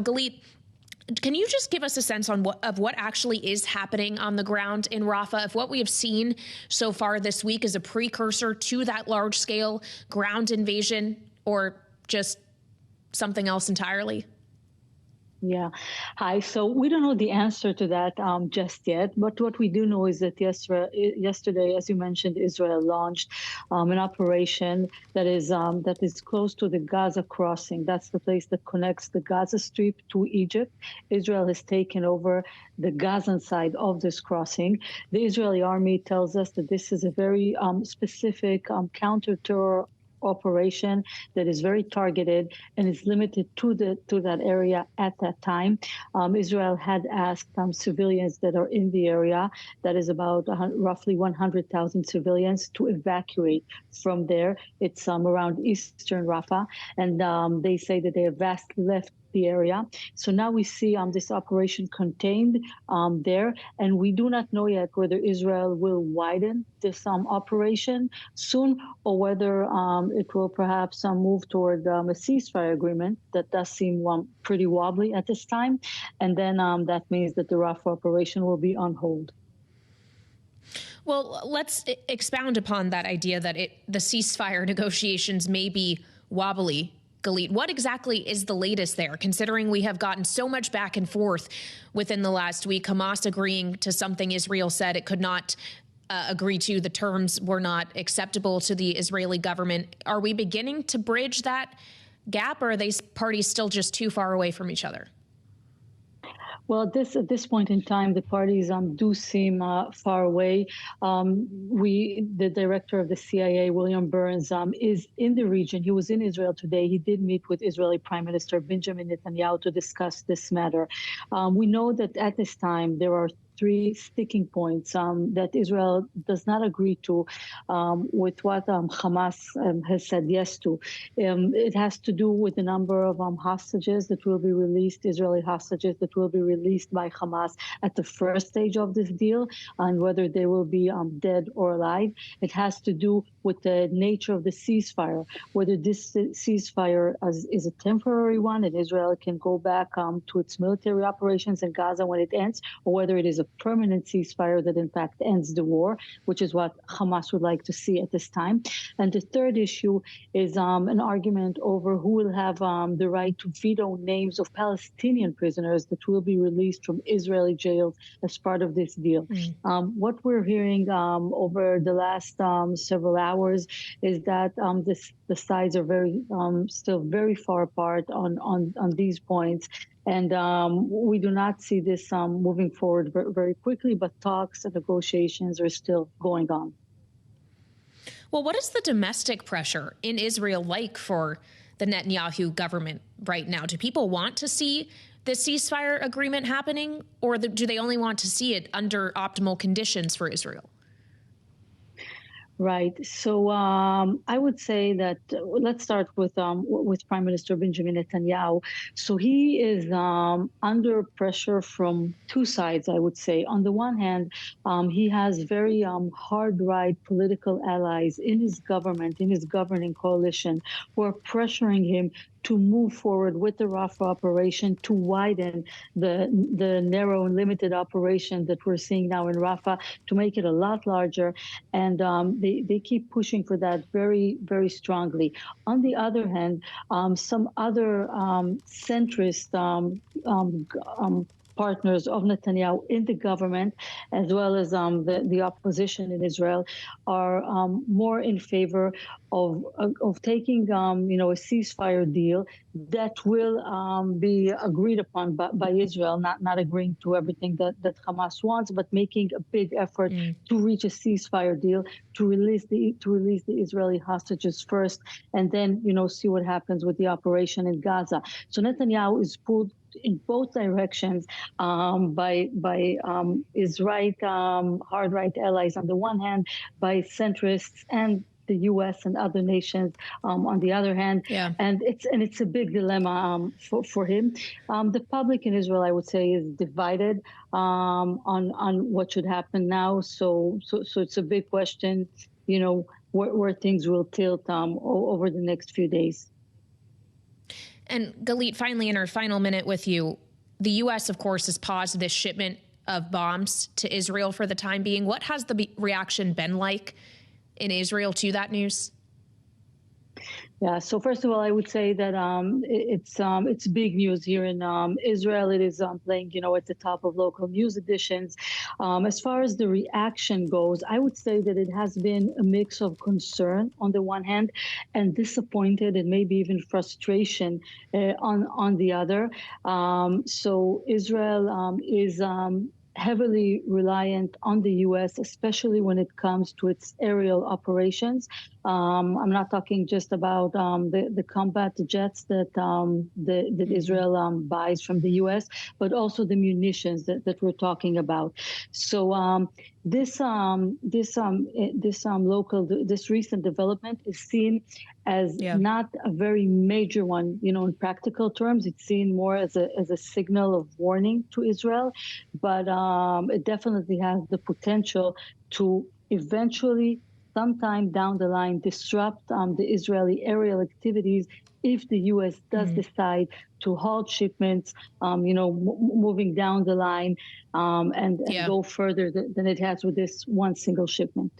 Galit, can you just give us a sense on what actually is happening on the ground in Rafah? If what we have seen so far this week is a precursor to that large-scale ground invasion, or just something else entirely? Yeah. Hi. So we don't know the answer to that just yet. But what we do know is that yesterday, as you mentioned, Israel launched an operation that is close to the Gaza crossing. That's the place that connects the Gaza Strip to Egypt. Israel has taken over the Gazan side of this crossing. The Israeli army tells us that this is a very specific counter-terror operation that is very targeted and is limited to that area at that time. Israel had asked civilians that are in the area, that is about roughly 100,000 civilians, to evacuate from there. It's around eastern Rafah, and they say that they have vastly left the area. So now we see this operation contained there, and we do not know yet whether Israel will widen this operation soon, or whether it will perhaps move toward a ceasefire agreement. That does seem pretty wobbly at this time, and then that means that the Rafah operation will be on hold. Well, let's expound upon that idea that the ceasefire negotiations may be wobbly. Galit, what exactly is the latest there, considering we have gotten so much back and forth within the last week, Hamas agreeing to something Israel said it could not agree to, the terms were not acceptable to the Israeli government. Are we beginning to bridge that gap, or are these parties still just too far away from each other? Well, at this point in time, the parties do seem far away. The director of the CIA, William Burns, is in the region. He was in Israel today. He did meet with Israeli Prime Minister Benjamin Netanyahu to discuss this matter. We know that at this time there are three sticking points that Israel does not agree to with what Hamas has said yes to. It has to do with the number of hostages that will be released, Israeli hostages that will be released by Hamas at the first stage of this deal, and whether they will be dead or alive. It has to do with the nature of the ceasefire, whether this ceasefire is a temporary one and Israel can go back to its military operations in Gaza when it ends, or whether it is a permanent ceasefire that in fact ends the war, which is what Hamas would like to see at this time. And the third issue is an argument over who will have the right to veto names of Palestinian prisoners that will be released from Israeli jails as part of this deal. What we're hearing over the last several hours is that the sides are still very far apart on these points. And we do not see this moving forward very quickly, but talks and negotiations are still going on. Well, what is the domestic pressure in Israel like for the Netanyahu government right now? Do people want to see the ceasefire agreement happening, or do they only want to see it under optimal conditions for Israel? Right. So I would say that let's start with Prime Minister Benjamin Netanyahu. So he is under pressure from two sides, I would say. On the one hand, he has very hard right political allies in his government, in his governing coalition, who are pressuring him to move forward with the Rafah operation, to widen the narrow and limited operation that we're seeing now in Rafah, to make it a lot larger. And they keep pushing for that very, very strongly. On the other hand, some other centrist partners of Netanyahu in the government, as well as the opposition in Israel, are more in favor of taking a ceasefire deal that will be agreed upon by Israel, not agreeing to everything that Hamas wants, but making a big effort to reach a ceasefire deal, to release the Israeli hostages first, and then see what happens with the operation in Gaza. So Netanyahu is pulled in both directions by his hard right allies on the one hand, by centrists and the U.S. and other nations on the other hand. Yeah. And it's a big dilemma for him. The public in Israel, I would say, is divided on what should happen now. So it's a big question, where things will tilt over the next few days. And Galit, finally, in our final minute with you, the U.S., of course, has paused this shipment of bombs to Israel for the time being. What has the reaction been like in Israel to that news? Yeah. So first of all, I would say that it's big news here in Israel. It is playing, at the top of local news editions. As far as the reaction goes, I would say that it has been a mix of concern on the one hand, and disappointed, and maybe even frustration on the other. So Israel is heavily reliant on the U.S., especially when it comes to its aerial operations. I'm not talking just about the combat jets that Israel buys from the U.S., but also the munitions that we're talking about. So this recent development is seen as not a very major one, in practical terms. It's seen more as a signal of warning to Israel, but it definitely has the potential to eventually, sometime down the line, disrupt the Israeli aerial activities if the U.S. does decide to halt shipments, moving down the line and go further than it has with this one single shipment.